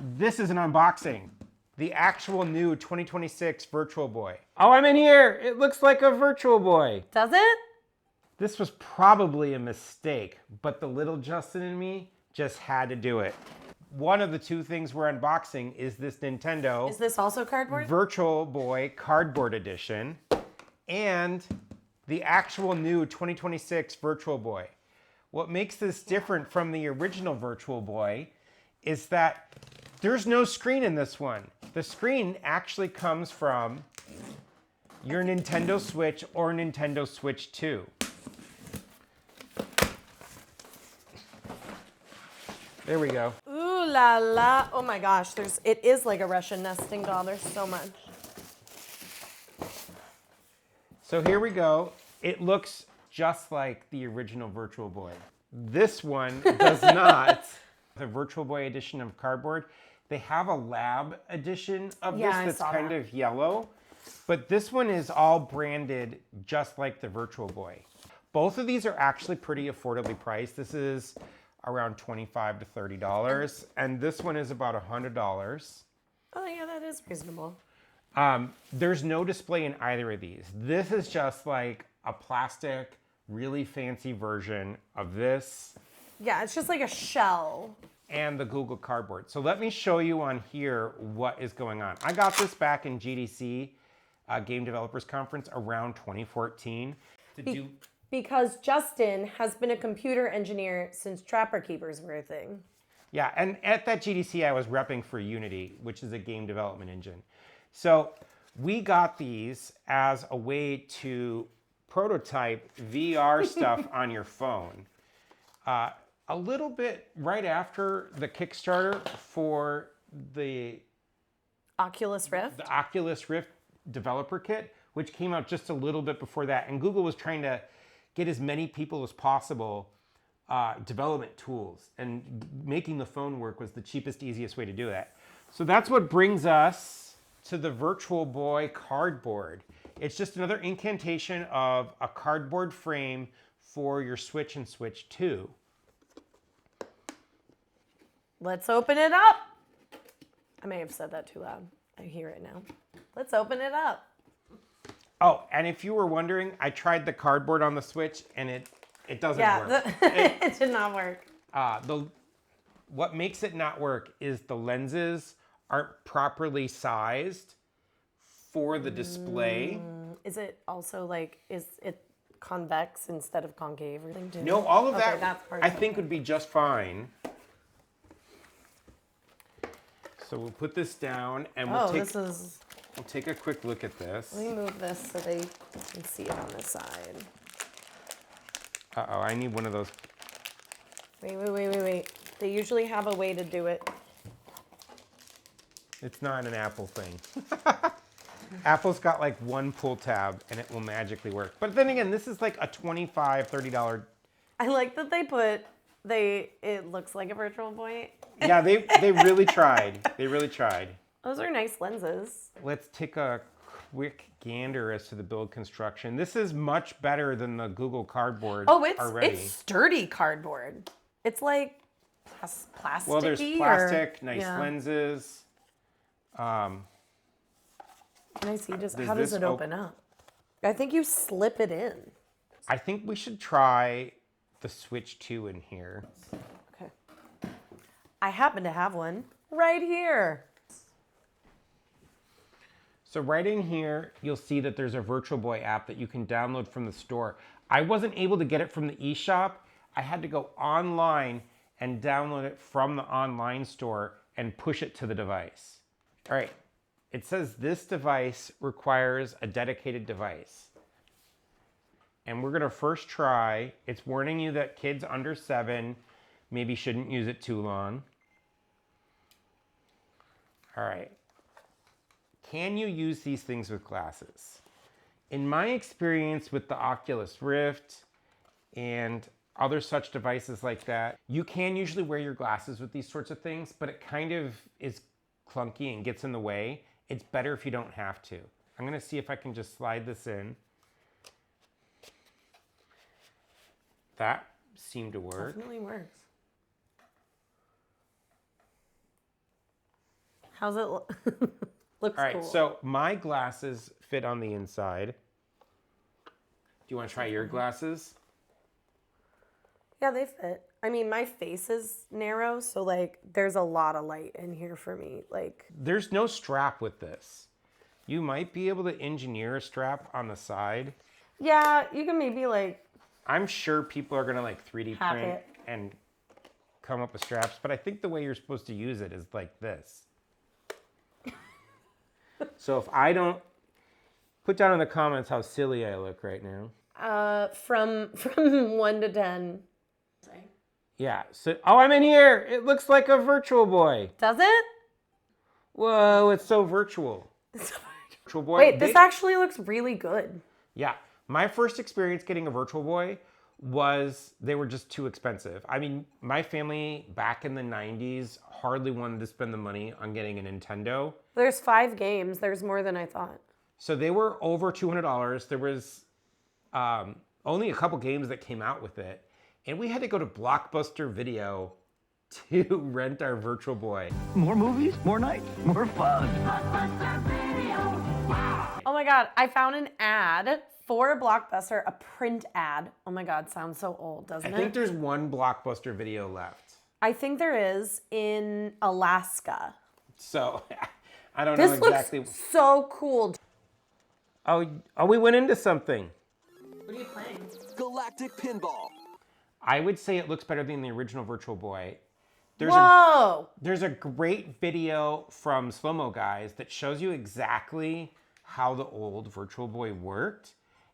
This is an unboxing. The actual new 2026 Virtual Boy. Oh, I'm in here. It looks like a Virtual Boy. Does it? This was probably a mistake, but the little Justin in me just had to do it. One of the two things we're unboxing is this Nintendo. Is this also cardboard? Virtual Boy Cardboard Edition and the actual new 2026 Virtual Boy. What makes this different from the original Virtual Boy is that there's no screen in this one. The screen actually comes from your Nintendo Switch or Nintendo Switch 2. There we go. Ooh la la. Oh my gosh, it is like a Russian nesting doll. There's so much. So here we go. It looks just like the original Virtual Boy. This one does not. The Virtual Boy edition of cardboard, they have a lab edition of this that's kind of yellow, but this one is all branded just like the Virtual Boy. Both of these are actually pretty affordably priced. This is around $25 to $30, and this one is about $100. Oh yeah, that is reasonable. There's no display in either of these. This is just like a plastic, really fancy version of this. Yeah, it's just like a shell. And the Google Cardboard. So let me show you on here what is going on. I got this back in GDC, Game Developers Conference, around 2014. Because Justin has been a computer engineer since Trapper Keepers were a thing. Yeah, and at that GDC I was repping for Unity, which is a game development engine. So we got these as a way to prototype VR stuff on your phone. A little bit right after the Kickstarter for the Oculus Rift? The Oculus Rift developer kit, which came out just a little bit before that. And Google was trying to get as many people as possible development tools. And making the phone work was the cheapest, easiest way to do that. So that's what brings us to the Virtual Boy Cardboard. It's just another incantation of a cardboard frame for your Switch and Switch 2. Let's open it up. I may have said that too loud. I hear it now. Let's open it up. Oh, and if you were wondering, I tried the cardboard on the Switch and it doesn't work. It did not work. What makes it not work is the lenses aren't properly sized for the display. Is it also like, is it convex instead of concave or something? No, all of that that's part I think would be just fine. So we'll put this down and we'll take a quick look at this. Let me move this so they can see it on this side. Uh-oh, I need one of those. Wait. They usually have a way to do it. It's not an Apple thing. Apple's got like one pull tab and it will magically work. But then again, this is like a $25, $30. I like that it looks like a Virtual Boy. Yeah, they really tried. They really tried. Those are nice lenses. Let's take a quick gander as to the build construction. This is much better than the Google Cardboard already. It's sturdy cardboard. It's like plasticky. Well, there's plastic, nice lenses. Can I see how does it open up? I think you slip it in. I think we should try the Switch 2 in here. Okay. I happen to have one right here. So right in here, you'll see that there's a Virtual Boy app that you can download from the store. I wasn't able to get it from the eShop. I had to go online and download it from the online store and push it to the device. All right, it says this device requires a dedicated device. And we're gonna first try, it's warning you that kids under 7 maybe shouldn't use it too long. All right. Can you use these things with glasses? In my experience with the Oculus Rift and other such devices like that, you can usually wear your glasses with these sorts of things, but it kind of is clunky and gets in the way. It's better if you don't have to. I'm gonna see if I can just slide this in. That seemed to work. Definitely works. How's it look? Looks All right, cool. so my glasses fit on the inside. Do you want to try your glasses? Yeah, they fit. I mean, my face is narrow, so like there's a lot of light in here for me. Like, there's no strap with this. You might be able to engineer a strap on the side. yeah, you can maybe like I'm sure people are gonna like 3D hack print it. and come up with straps, but I think the way you're supposed to use it is like this. So if I don't, put down in the comments how silly I look right now. From 1 to 10. Yeah, so, oh, I'm in here. It looks like a Virtual Boy. Does it? Whoa, it's so virtual. Virtual Boy. Wait, this actually looks really good. Yeah, my first experience getting a Virtual Boy was they were just too expensive. I mean, my family back in the 90s hardly wanted to spend the money on getting a Nintendo. There's 5 games. There's more than I thought. So they were over $200. There was only a couple games that came out with it. And we had to go to Blockbuster Video to rent our Virtual Boy. More movies, more nights, more fun. Oh my God, I found an ad for Blockbuster, a print ad. Oh my God, sounds so old, doesn't it? I think there's one Blockbuster Video left. I think there is in Alaska. So I don't know exactly. This looks so cool. Oh, we went into something. What are you playing? Galactic Pinball. I would say it looks better than the original Virtual Boy. Whoa! There's a great video from Slow Mo Guys that shows you exactly how the old Virtual Boy worked.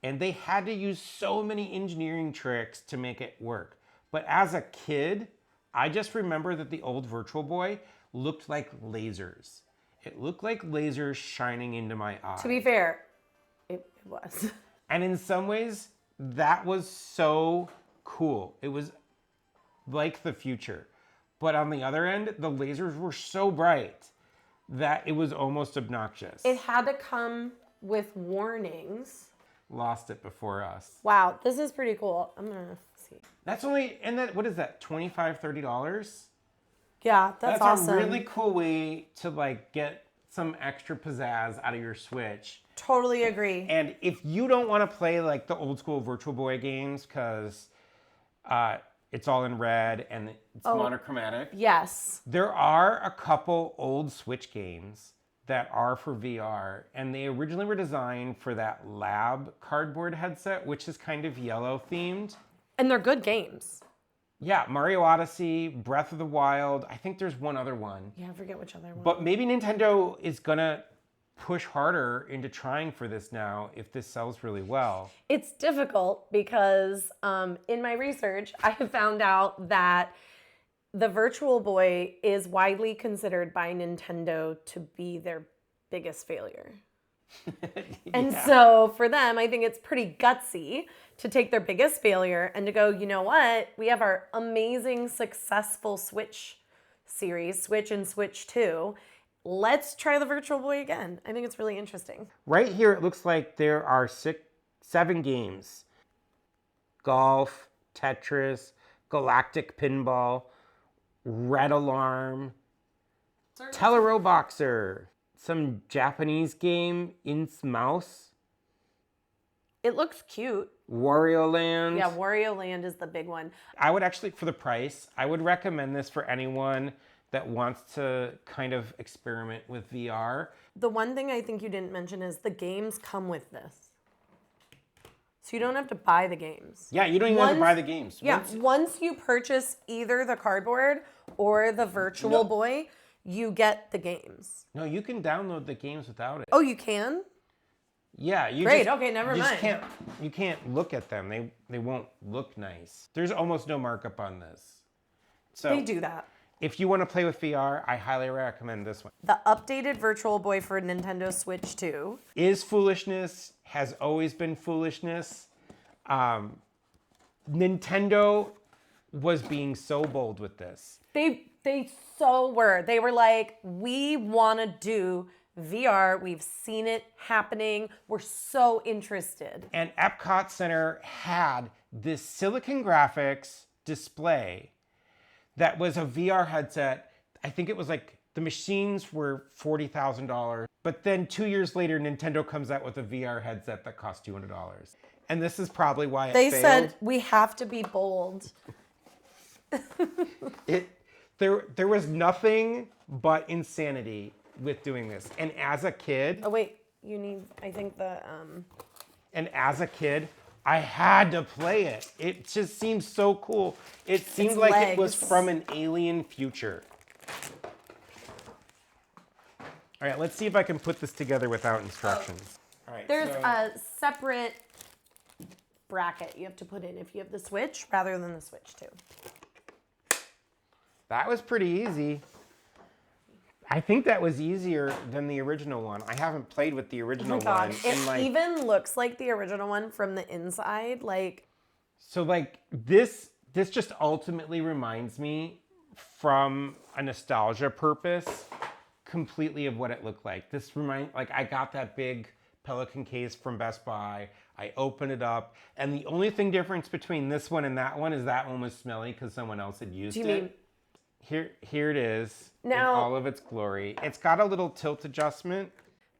And they had to use so many engineering tricks to make it work. But as a kid, I just remember that the old Virtual Boy looked like lasers. It looked like lasers shining into my eye. To be fair, it was. And in some ways, that was so cool. It was like the future. But on the other end, the lasers were so bright that it was almost obnoxious. It had to come with warnings. Lost it before us. Wow, this is pretty cool. I'm gonna see. That's only, and that, what is that, $25, $30? Yeah, that's awesome. a really cool way to like get some extra pizzazz out of your Switch. Totally agree. And if you don't want to play like the old school Virtual Boy games because it's all in red and it's monochromatic. Yes. There are a couple old Switch games that are for VR, and they originally were designed for that lab cardboard headset, which is kind of yellow themed. And they're good games. Yeah, Mario Odyssey, Breath of the Wild. I think there's one other one. Yeah, I forget which other one. But maybe Nintendo is gonna push harder into trying for this now if this sells really well. It's difficult because in my research, I have found out that the Virtual Boy is widely considered by Nintendo to be their biggest failure. And so for them, I think it's pretty gutsy to take their biggest failure and to go, you know what? We have our amazing, successful Switch series, Switch and Switch 2. Let's try the Virtual Boy again. I think it's really interesting. Right here, it looks like there are 7 games. Golf, Tetris, Galactic Pinball, Red Alarm, Teleroboxer, some Japanese game, In's Mouse. It looks cute. Wario Land. Yeah, Wario Land is the big one. I would actually, for the price, I would recommend this for anyone that wants to kind of experiment with VR. The one thing I think you didn't mention is the games come with this. So you don't have to buy the games. Yeah, you don't even have to buy the games. Yeah, once you purchase either the cardboard or the Virtual Boy, you get the games. No, you can download the games without it. Oh, you can? Yeah, you Great, okay, never you mind. You can't look at them. They won't look nice. There's almost no markup on this. So They do that. if you want to play with VR, I highly recommend this one. The updated Virtual Boy for Nintendo Switch 2. Is foolishness, has always been foolishness. Nintendo was being so bold with this. They so were. They were like, we want to do VR. We've seen it happening. We're so interested. And Epcot Center had this Silicon Graphics display that was a VR headset. I think it was like The machines were $40,000. But then 2 years later, Nintendo comes out with a VR headset that costs $200. And this is probably why it They failed. said we have to be bold. There was nothing but insanity with doing this. And as a kid, Oh wait, you need, I think I had to play it. It just seems so cool. It seemed Its like it was legs. from an alien future. All right, let's see if I can put this together without instructions. All right, there's so- a separate bracket you have to put in if you have the Switch rather than the Switch 2. That was pretty easy. I think that was easier than the original one. I haven't played with the Oh original my god, one. it in, like, even looks like the original one from the inside. Like, so like this just ultimately reminds me from a nostalgia purpose completely of what it looked like. I got that big Pelican case from Best Buy. I opened it up, and the only thing difference between this one and that one is that one was smelly because someone else had used do you it. mean Here it is Now- in all of its glory. It's got a little tilt adjustment.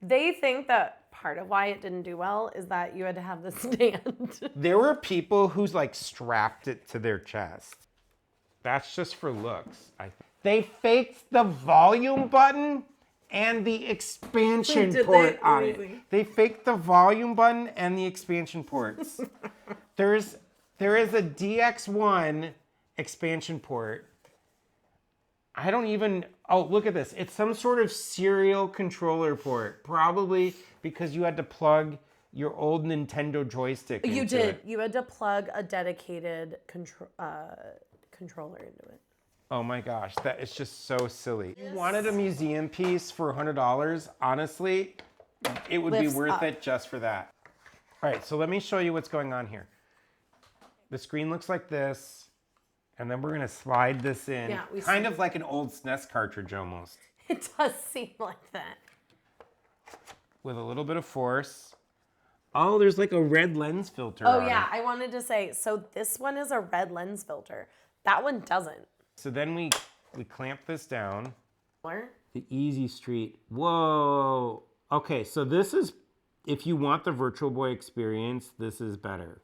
they think that part of why it didn't do well is that you had to have the stand. There were people who like strapped it to their chest. That's just for looks. They faked the volume button and the expansion Did port they? on it. Amazing. They faked the volume button and the expansion ports. There is a DX1 expansion port. Oh, look at this. It's some sort of serial controller port. Probably because you had to plug your old Nintendo joystick into You did. it. You had to plug a dedicated controller into it. Oh my gosh, that is just so silly. You wanted a museum piece for $100, honestly, it would Lifts be worth up. it just for that. All right, so let me show you what's going on here. The screen looks like this, and then we're gonna slide this in. Yeah, we kind see. of like an old SNES cartridge almost, It does seem like that. with a little bit of force. Oh, there's like a red lens filter Oh on yeah, it. I wanted to say, so this one is a red lens filter. That one doesn't. So then we clamp this down. Or- The Easy Street. Whoa. Okay, so this is, if you want the Virtual Boy experience, this is better.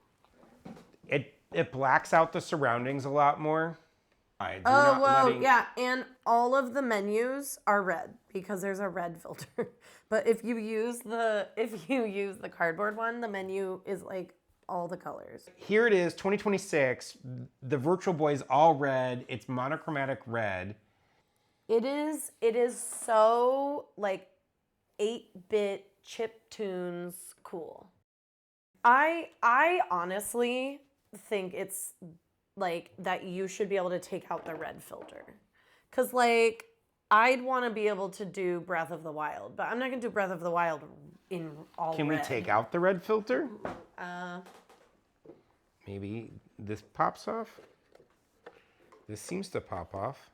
It blacks out the surroundings a lot more. You're Oh, not well, letting- yeah, and all of the menus are red because there's a red filter. But if you use the cardboard one, the menu is like all the colors. Here it is, 2026. The Virtual Boy is all red. It's monochromatic red. It is so like 8-bit chip tunes cool. I honestly think it's like that you should be able to take out the red filter. Cause like I'd want to be able to do Breath of the Wild, but I'm not gonna do Breath of the Wild in all Can red. we take out the red filter? Maybe this pops off? This seems to pop off.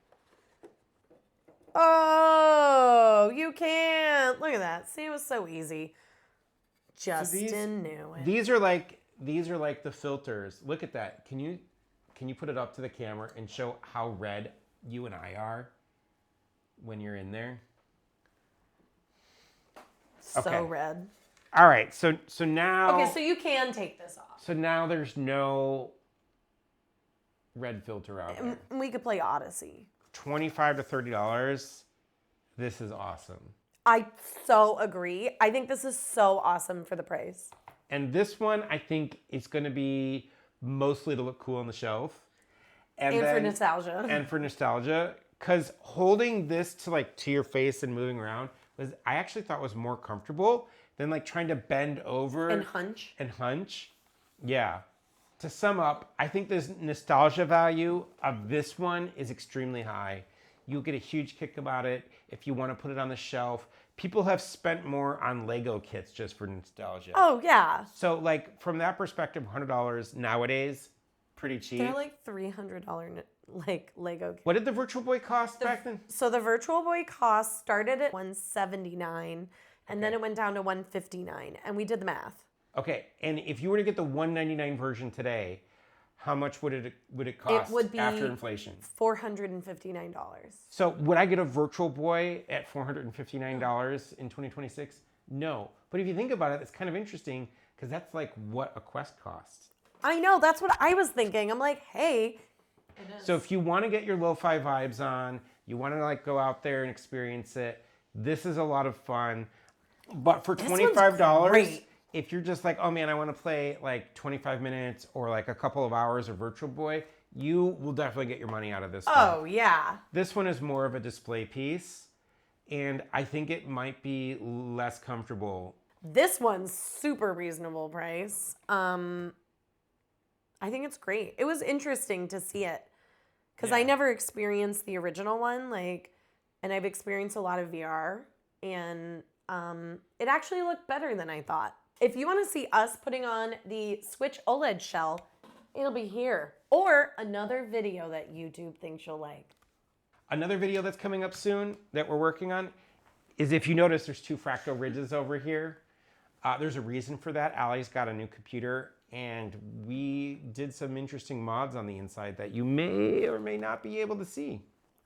Oh, you can't. Look at that. See, it was so easy. Justin knew it. These are like the filters. Look at that. Can you put it up to the camera and show how red you and I are when you're in there? So Okay. red. All right. So now Okay, so you can take this off. so now there's no red filter out there. And we could play Odyssey. $25 to $30. This is awesome. I so agree. I think this is so awesome for the price. And this one, I think, is going to be mostly to look cool on the shelf. And for nostalgia. And for nostalgia. Because holding this to your face and moving around I actually thought was more comfortable than like trying to bend over. And hunch. And hunch. Yeah. To sum up, I think the nostalgia value of this one is extremely high. You'll get a huge kick about it if you want to put it on the shelf. People have spent more on Lego kits just for nostalgia. Oh, yeah. So, like, from that perspective, $100 nowadays, pretty cheap. They're like $300 like Lego kits. What did the Virtual Boy cost back then? So the Virtual Boy cost started at $179 and then it went down to $159 and we did the math. Okay, and if you were to get the $199 version today, how much would it cost would be after inflation? $459. So would I get a Virtual Boy at $459 in 2026? No. But if you think about it, it's kind of interesting because that's like what a Quest costs. I know, that's what I was thinking. I'm like, hey. So if you want to get your lo-fi vibes on, you want to like go out there and experience it, this is a lot of fun. But for $25, great. if you're just like, oh man, I want to play like 25 minutes or like a couple of hours of Virtual Boy, you will definitely get your money out of this one. Oh, yeah. This one is more of a display piece, and I think it might be less comfortable. This one's super reasonable price. I think it's great. It was interesting to see it because I never experienced the original one, and I've experienced a lot of VR, and it actually looked better than I thought. If you want to see us putting on the Switch OLED shell, it'll be here. Or another video that YouTube thinks you'll like. Another video that's coming up soon that we're working on is, if you notice, there's 2 fractal ridges over here. There's a reason for that. Allie's got a new computer, and we did some interesting mods on the inside that you may or may not be able to see.